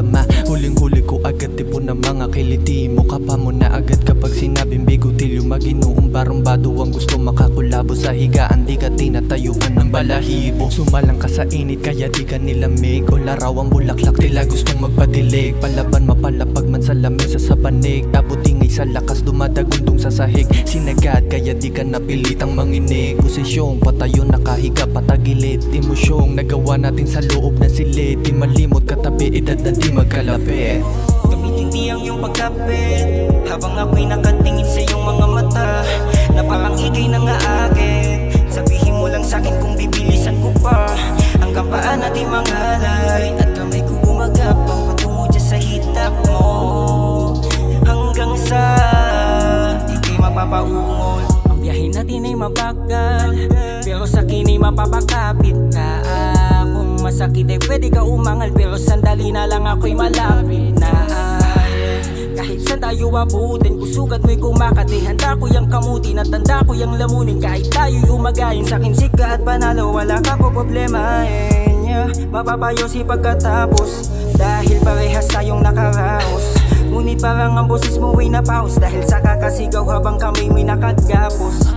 madama. Huling-huli ko agad tipo ng mga kiliti mo. Kapa mo na agad kapag sinabing bigutilyo. Mag-inuong barumbado ang gusto makakulabo sa higaan. Di ka tinatayuan ng balahibo. Sumalang ka sa init kaya di ka nilamig. O larawang bulaklak tila gustong magpadilig. Palaban mapalapag man sa lamesa sa panig. Tapos ingay sa lakas dumadagundong sa sahig. Sinagad kaya di ka napilitang manginig. Posisyong patayo nakahiga patagilid. Emosyong nagawa natin sa loob ng silid. Di malimot katabi edad na di magkalapit. Tumitindi ang iyong pagkapit habang ako'y nakatingin sa iyong mga mata na parang ikay nang aakit. Sabihin mo lang sa'kin kung bibilisan ko pa hanggang paan natin mangalay at kamay ko gumagapang patungo dyan sa hitak mo hanggang sa ikay mapapaungol. Ang biyahe natin ay mabagal pero sa'kin ay mapapakapit ka. Kung masakit ay pwede ka umangal pero sandali na lang ako'y malapit na. Kahit saan tayo abutin, kusugat mo'y kumakati. Handa ko yung kamutin at tanda ko yung lamunin. Kahit tayo'y umagayin, sa'kin sika at panalo wala ka po problemahin, yeah. Mapapayosi pagkatapos dahil parehas tayong nakaraos. Ngunit parang ang boses mo ay napaus dahil sa kakasigaw habang kami may nakagapos.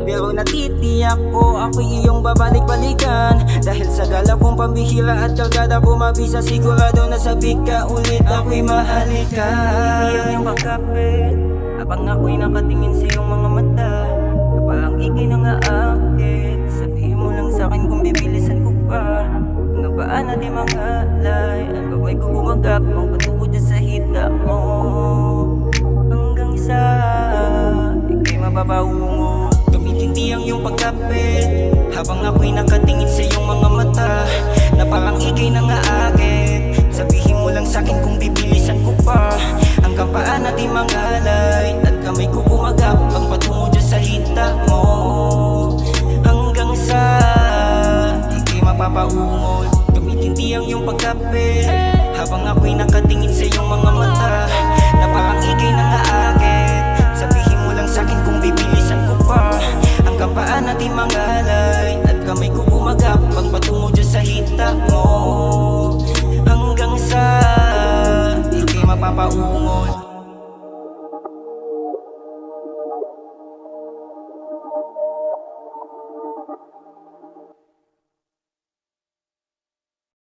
Pero natitiyak ko ako'y iyong babalik-balikan dahil sa gala kong pambihira at kalgada ko mabisa. Sigurado na sabik ka ulit ako'y mahalika. Hindi ang iyong pagkapit habang ako'y nakatingin sa iyong mga mata na parang ikay nang aakit. Sabihin mo lang sa'kin kung bibilisan ko pa hanggang paan natin mangalay. Ang gaway ko gumagapang patungo dyan sa hita mo hanggang sa ikay mapapaungo. Tumitindi ang iyong pagkapit habang ako'y nakatingin sa iyong mga mata na parang ikay nang aakit.